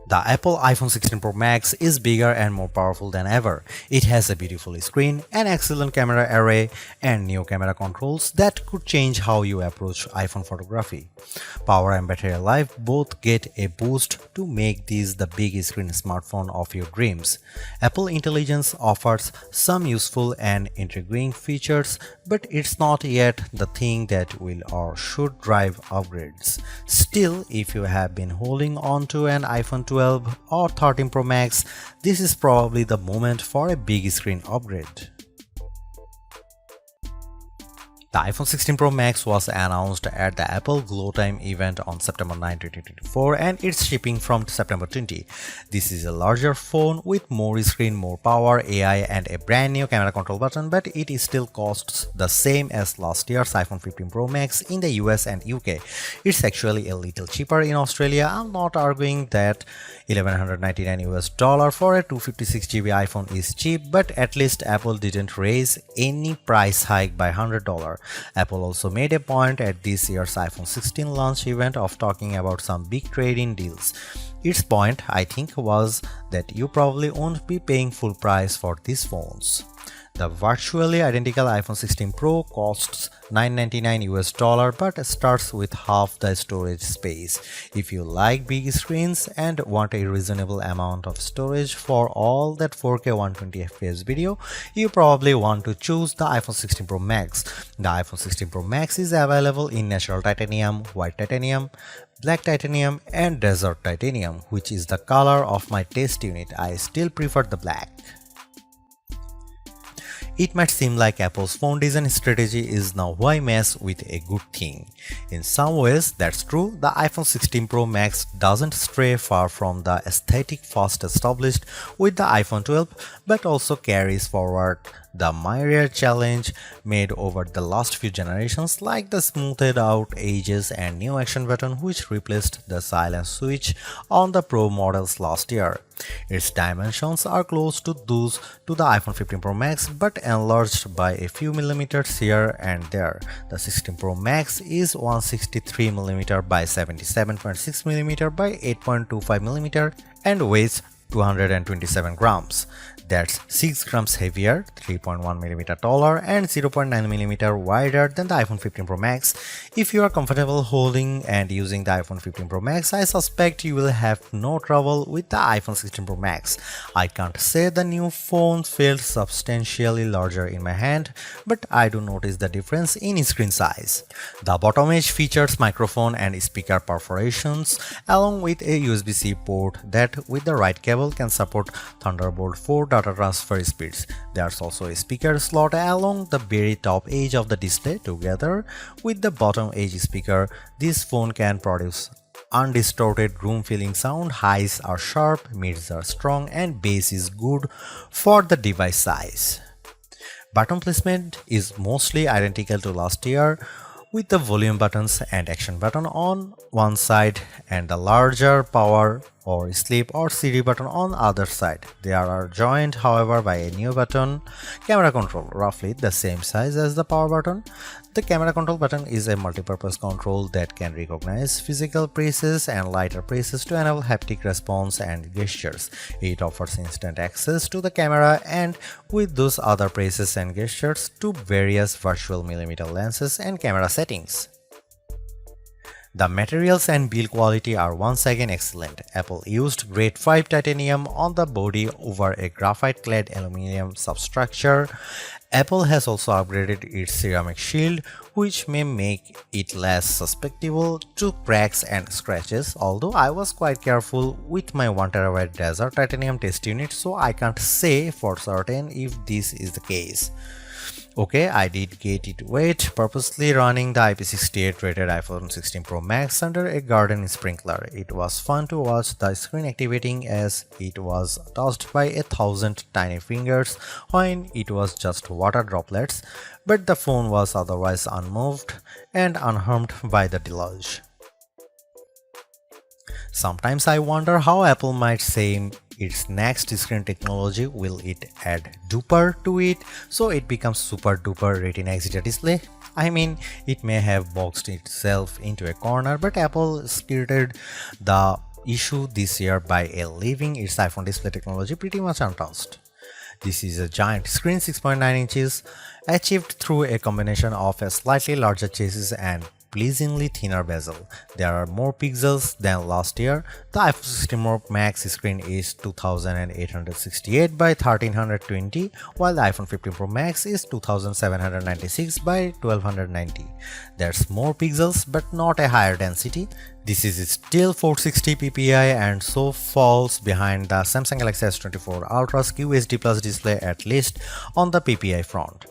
The Apple iPhone 16 Pro Max is bigger and more powerful than ever. It has a beautiful screen, an excellent camera array, and new camera controls that could change how you approach iPhone photography. Power and battery life both get a boost to make this the big screen smartphone of your dreams. Apple Intelligence offers some useful and intriguing features, but it's not yet the thing that will or should drive upgrades. Still, if you have been holding on to an iPhone 12 or 13 Pro Max, this is probably the moment for a big screen upgrade. The iPhone 16 Pro Max was announced at the Apple Glow Time event on September 9, 2024 and it's shipping from September 20. This is a larger phone with more screen, more power, AI and a brand new camera control button, but it still costs the same as last year's iPhone 15 Pro Max in the US and UK. It's actually a little cheaper in Australia. I'm not arguing that $1,199 for a 256GB iPhone is cheap, but at least Apple didn't raise any price hike by $100. Apple also made a point at this year's iPhone 16 launch event of talking about some big trade-in deals. Its point, I think, was that you probably won't be paying full price for these phones. The virtually identical iPhone 16 Pro costs $999 but starts with half the storage space. If you like big screens and want a reasonable amount of storage for all that 4K 120fps video, you probably want to choose the iPhone 16 Pro Max. The iPhone 16 Pro Max is available in natural titanium, white titanium, black titanium and desert titanium, which is the color of my test unit. I still prefer the black. It might seem like Apple's phone design strategy is now why mess with a good thing. In some ways, that's true. The iPhone 16 Pro Max doesn't stray far from the aesthetic first established with the iPhone 12, but also carries forward the myriad challenge made over the last few generations, like the smoothed out edges and new action button which replaced the silent switch on the Pro models last year. Its dimensions are close to those to the iPhone 15 Pro Max but enlarged by a few millimeters here and there. The 16 Pro Max is 163mm by 77.6mm by 8.25mm and weighs 227 grams. That's 6 grams heavier, 3.1mm taller, and 0.9mm wider than the iPhone 15 Pro Max. If you are comfortable holding and using the iPhone 15 Pro Max, I suspect you will have no trouble with the iPhone 16 Pro Max. I can't say the new phone feels substantially larger in my hand, but I do notice the difference in screen size. The bottom edge features microphone and speaker perforations, along with a USB-C port that, with the right cable, can support Thunderbolt 4 data transfer speeds. There's also a speaker slot along the very top edge of the display. Together with the bottom edge speaker, this phone can produce undistorted room-filling sound. Highs are sharp, mids are strong, and bass is good for the device size. Button placement is mostly identical to last year, with the volume buttons and action button on one side and the larger power or sleep or Siri button on the other side. They are joined, however, by a new button, camera control, roughly the same size as the power button. The camera control button is a multi-purpose control that can recognize physical presses and lighter presses to enable haptic response and gestures. It offers instant access to the camera and with those other presses and gestures to various virtual millimeter lenses and camera settings. The materials and build quality are once again excellent. Apple used grade 5 titanium on the body over a graphite-clad aluminum substructure. Apple has also upgraded its ceramic shield, which may make it less susceptible to cracks and scratches, although I was quite careful with my 1TB desert titanium test unit, so I can't say for certain if this is the case. Okay, I did get it wet, purposely running the IP68 rated iPhone 16 Pro Max under a garden sprinkler. It was fun to watch the screen activating as it was touched by 1,000 tiny fingers when it was just water droplets, but the phone was otherwise unmoved and unharmed by the deluge. Sometimes I wonder how Apple might say its next screen technology. Will it add duper to it so it becomes super duper Retina XDR display? I mean, it may have boxed itself into a corner, but Apple skirted the issue this year by leaving its iPhone display technology pretty much untouched. This is a giant screen 6.9 inches, achieved through a combination of a slightly larger chassis and pleasingly thinner bezel. There are more pixels than last year. The iPhone 16 Pro Max screen is 2868 by 1320, while the iPhone 15 Pro Max is 2796 by 1290. There's more pixels but not a higher density. This is still 460 ppi and so falls behind the Samsung Galaxy S24 Ultra's QHD Plus display, at least on the ppi front.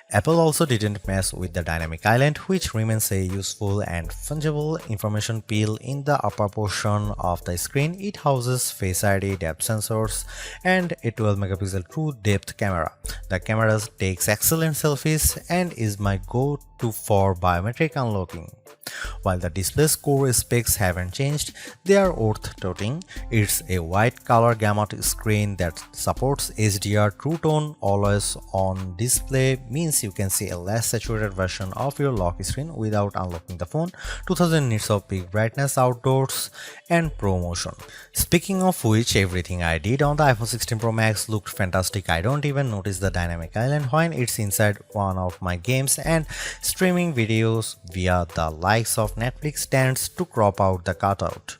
Apple also didn't mess with the dynamic island, which remains a useful and fungible information peel in the upper portion of the screen. It houses Face ID, depth sensors, and a 12 megapixel true depth camera. The camera takes excellent selfies and is my go-to for biometric unlocking. While the display's core specs haven't changed, they are worth noting. It's a wide color gamut screen that supports HDR True Tone always on display, means you can see a less saturated version of your lock screen without unlocking the phone, 2000 nits of peak brightness outdoors, and Pro Motion. Speaking of which, everything I did on the iPhone 16 Pro Max looked fantastic. I don't even notice the dynamic island when it's inside one of my games, and streaming videos via the likes of Netflix tends to crop out the cutout.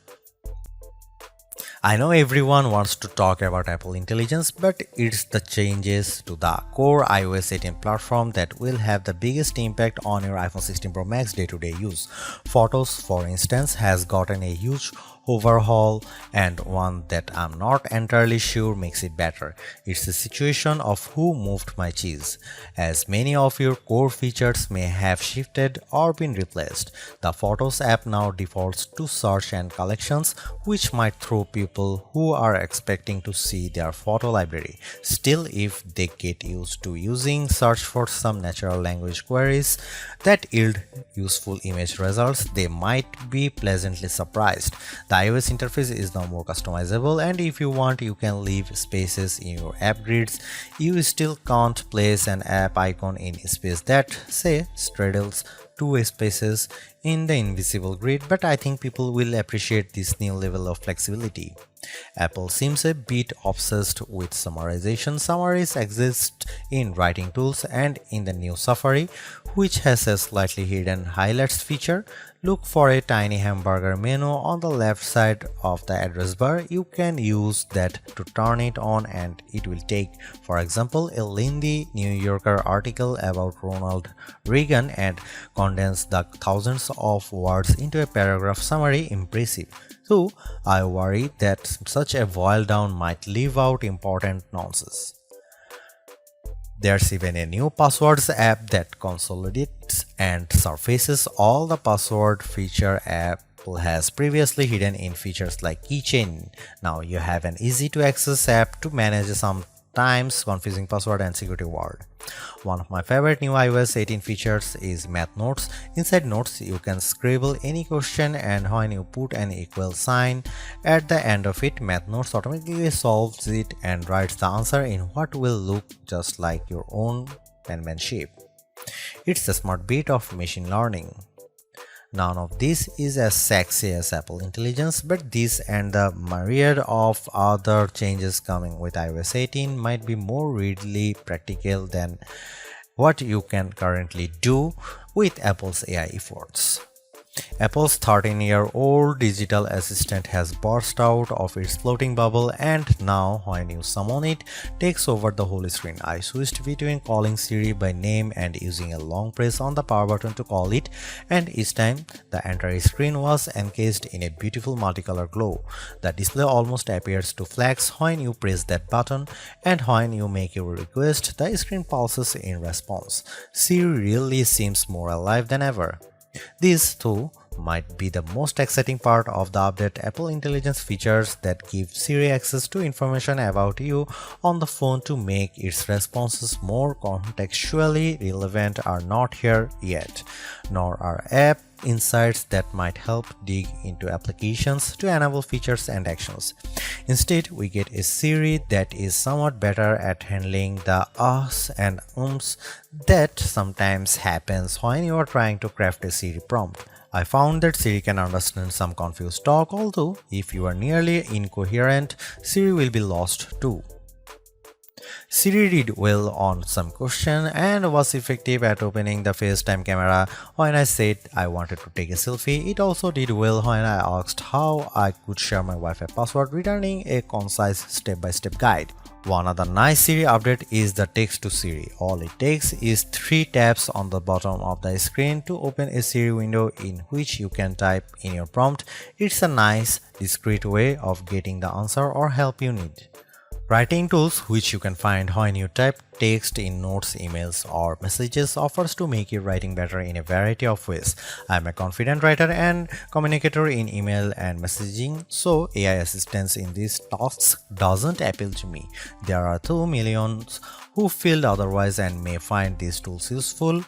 I know everyone wants to talk about Apple Intelligence, but it's the changes to the core iOS 18 platform that will have the biggest impact on your iPhone 16 Pro Max day-to-day use. Photos, for instance, has gotten a huge overhaul, and one that I'm not entirely sure makes it better. It's a situation of who moved my cheese, as many of your core features may have shifted or been replaced. The Photos app now defaults to search and collections, which might throw people who are expecting to see their photo library. Still, if they get used to using search for some natural language queries that yield useful image results, they might be pleasantly surprised. The iOS interface is now more customizable, and if you want, you can leave spaces in your app grids. You still can't place an app icon in space that, say, straddles two spaces in the invisible grid, but I think people will appreciate this new level of flexibility. Apple seems a bit obsessed with summarization. Summaries exist in writing tools and in the new Safari, which has a slightly hidden highlights feature. Look for a tiny hamburger menu on the left side of the address bar. You can use that to turn it on, and it will take, for example, a lengthy New Yorker article about Ronald Reagan and condense the thousands of words into a paragraph summary. Impressive. So I worry that such a boil down might leave out important nonsense. There's even a new passwords app that consolidates and surfaces all the password feature Apple has previously hidden in features like keychain. Now you have an easy to access app to manage sometimes confusing password and security word. One of my favorite new iOS 18 features is Math Notes. Inside Notes, you can scribble any question, and when you put an equal sign at the end of it, Math Notes automatically solves it and writes the answer in what will look just like your own penmanship. It's a smart bit of machine learning. None of this is as sexy as Apple Intelligence, but this and the myriad of other changes coming with iOS 18 might be more readily practical than what you can currently do with Apple's AI efforts. Apple's 13-year-old digital assistant has burst out of its floating bubble, and now when you summon it, takes over the whole screen. I switched between calling Siri by name and using a long press on the power button to call it, and each time the entire screen was encased in a beautiful multicolor glow. The display almost appears to flash when you press that button, and when you make your request, the screen pulses in response. Siri really seems more alive than ever. This, too, might be the most exciting part of the update. Apple Intelligence features that give Siri access to information about you on the phone to make its responses more contextually relevant are not here yet, nor are app insights that might help dig into applications to enable features and actions. Instead, we get a Siri that is somewhat better at handling the ahs and ums that sometimes happens when you are trying to craft a Siri prompt. I found that Siri can understand some confused talk, although if you are nearly incoherent, Siri will be lost too. Siri did well on some question and was effective at opening the FaceTime camera when I said I wanted to take a selfie. It also did well when I asked how I could share my Wi-Fi password, returning a concise step-by-step guide. One other nice Siri update is the text to Siri. All it takes is 3 taps on the bottom of the screen to open a Siri window in which you can type in your prompt. It's a nice, discreet way of getting the answer or help you need. Writing tools, which you can find when you type text in notes, emails, or messages, offers to make your writing better in a variety of ways. I'm a confident writer and communicator in email and messaging, so AI assistance in these tasks doesn't appeal to me. There are 2 millions who feel otherwise and may find these tools useful.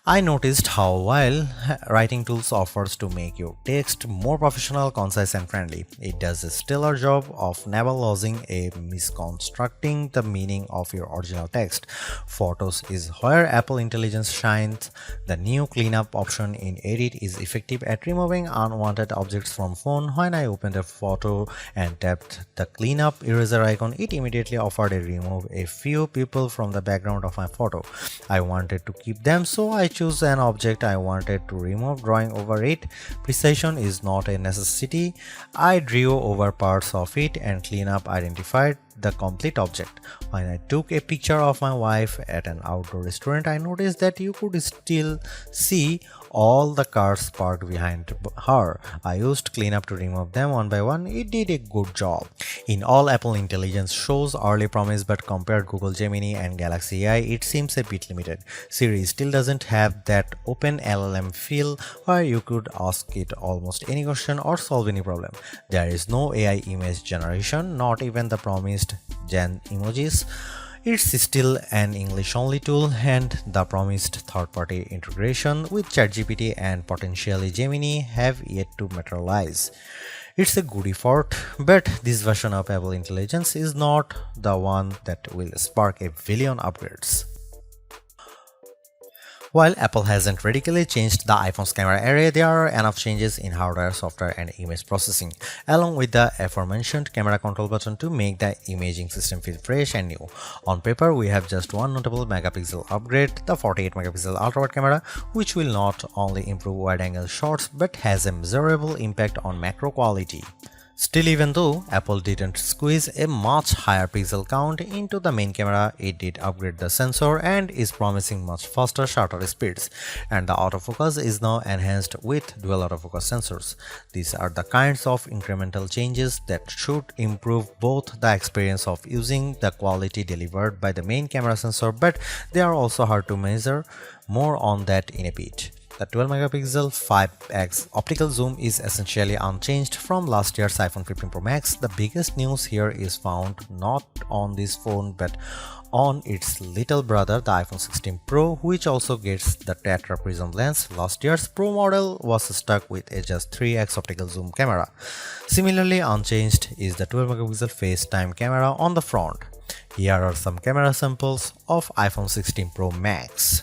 I noticed how while writing tools offers to make your text more professional, concise and friendly, it does a stellar job of never losing a misconstructing the meaning of your original text. Photos is where Apple Intelligence shines. The new cleanup option in Edit is effective at removing unwanted objects from phone. When I opened a photo and tapped the cleanup eraser icon, it immediately offered to remove a few people from the background of my photo. I wanted to keep them, so I choose an object I wanted to remove, drawing over it. Precision is not a necessity. I drew over parts of it and cleanup identified the complete object. When I took a picture of my wife at an outdoor restaurant, I noticed that you could still see all the cars parked behind her. I used cleanup to remove them one by one. It did a good job. In all, Apple Intelligence shows early promise, but compared Google Gemini and Galaxy AI, it seems a bit limited. Siri still doesn't have that open LLM feel where you could ask it almost any question or solve any problem. There is no AI image generation, not even the promised Gen emojis. It's still an English-only tool, and the promised third-party integration with ChatGPT and potentially Gemini have yet to materialize. It's a good effort, but this version of Apple Intelligence is not the one that will spark a billion upgrades. While Apple hasn't radically changed the iPhone's camera array, there are enough changes in hardware, software, and image processing, along with the aforementioned camera control button to make the imaging system feel fresh and new. On paper, we have just one notable megapixel upgrade, the 48 megapixel ultra-wide camera, which will not only improve wide-angle shots but has a measurable impact on macro quality. Still, even though Apple didn't squeeze a much higher pixel count into the main camera, it did upgrade the sensor and is promising much faster shutter speeds, and the autofocus is now enhanced with dual autofocus sensors. These are the kinds of incremental changes that should improve both the experience of using the quality delivered by the main camera sensor, but they are also hard to measure. More on that in a bit. The 12 megapixel 5x optical zoom is essentially unchanged from last year's iPhone 15 Pro Max. The biggest news here is found not on this phone but on its little brother, the iPhone 16 Pro, which also gets the Tetra Prism lens. Last year's Pro model was stuck with a just 3x optical zoom camera. Similarly unchanged is the 12 megapixel FaceTime camera on the front. Here are some camera samples of iPhone 16 Pro Max.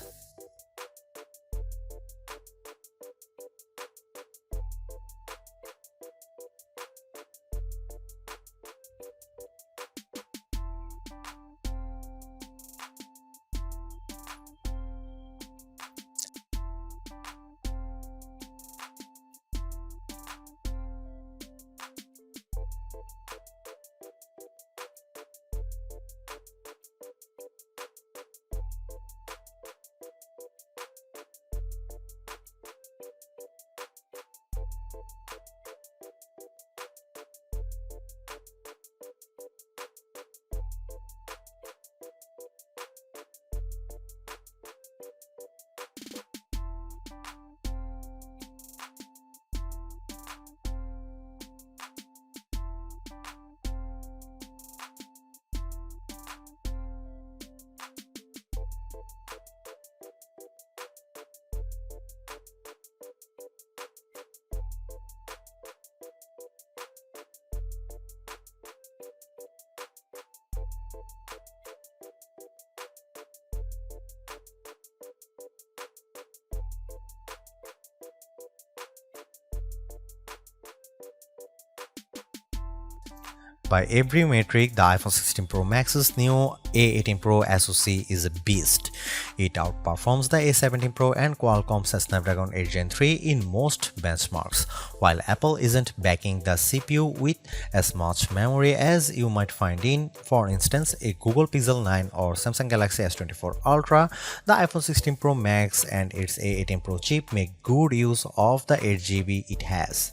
By every metric, the iPhone 16 Pro Max's new A18 Pro SoC is a beast. It outperforms the A17 Pro and Qualcomm's Snapdragon 8 Gen 3 in most benchmarks, while Apple isn't backing the CPU with as much memory as you might find in, for instance, a Google Pixel 9 or Samsung Galaxy S24 Ultra. The iPhone 16 Pro Max and its A18 Pro chip make good use of the 8GB it has.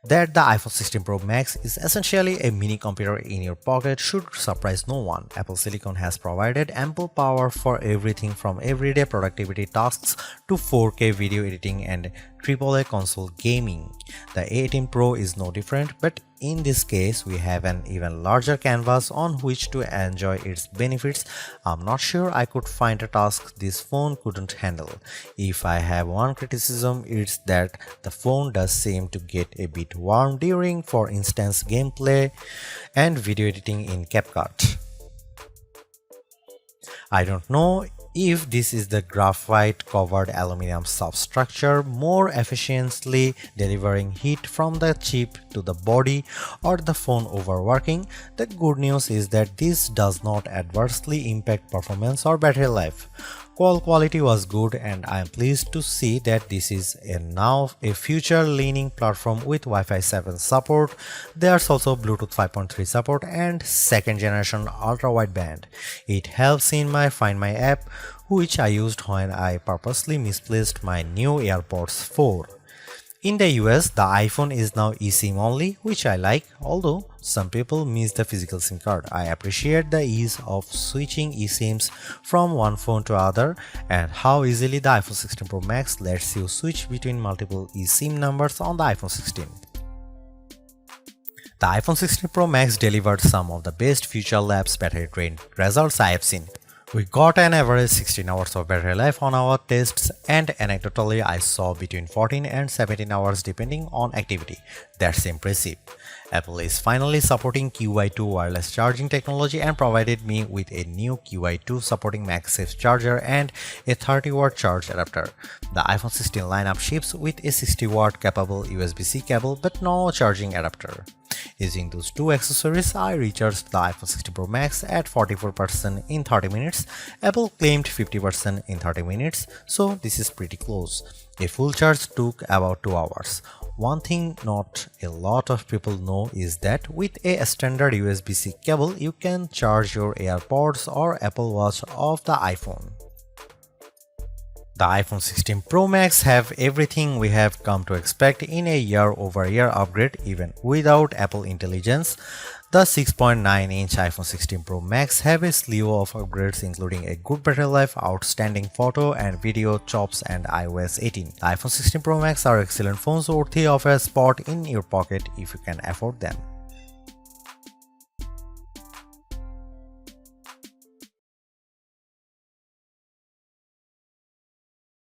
That the iPhone 16 Pro Max is essentially a mini computer in your pocket should surprise no one. Apple Silicon has provided ample power for everything from everyday productivity tasks to 4K video editing and AAA console gaming. The A18 Pro is no different, but in this case, we have an even larger canvas on which to enjoy its benefits. I'm not sure I could find a task this phone couldn't handle. If I have one criticism, it's that the phone does seem to get a bit warm during, for instance, gameplay and video editing in CapCut. I don't know if this is the graphite covered aluminum substructure more efficiently delivering heat from the chip to the body or the phone overworking. The good news is that this does not adversely impact performance or battery life. Call quality was good, and I am pleased to see that this is now a future-leaning platform with Wi-Fi 7 support. There's also Bluetooth 5.3 support and second-generation ultra-wideband. It helps in my Find My app, which I used when I purposely misplaced my new AirPods 4. In the US, the iPhone is now eSIM only, which I like, although some people miss the physical SIM card. I appreciate the ease of switching eSIMs from one phone to other and how easily the iPhone 16 Pro Max lets you switch between multiple eSIM numbers on the iPhone 16. The iPhone 16 Pro Max delivered some of the best Future Labs battery drain results I have seen. We got an average 16 hours of battery life on our tests, and anecdotally I saw between 14 and 17 hours depending on activity. That's impressive. Apple is finally supporting QI2 wireless charging technology and provided me with a new QI2 supporting MagSafe charger and a 30-watt charge adapter. The iPhone 16 lineup ships with a 60-watt capable USB-C cable but no charging adapter. Using those two accessories, I recharged the iPhone 16 Pro Max at 44% in 30 minutes. Apple claimed 50% in 30 minutes, so this is pretty close. A full charge took about 2 hours. One thing not a lot of people know is that with a standard USB-C cable, you can charge your AirPods or Apple Watch off the iPhone. The iPhone 16 Pro Max have everything we have come to expect in a year-over-year upgrade even without Apple Intelligence. The 6.9-inch iPhone 16 Pro Max have a slew of upgrades including a good battery life, outstanding photo and video chops and iOS 18. The iPhone 16 Pro Max are excellent phones worthy of a spot in your pocket if you can afford them.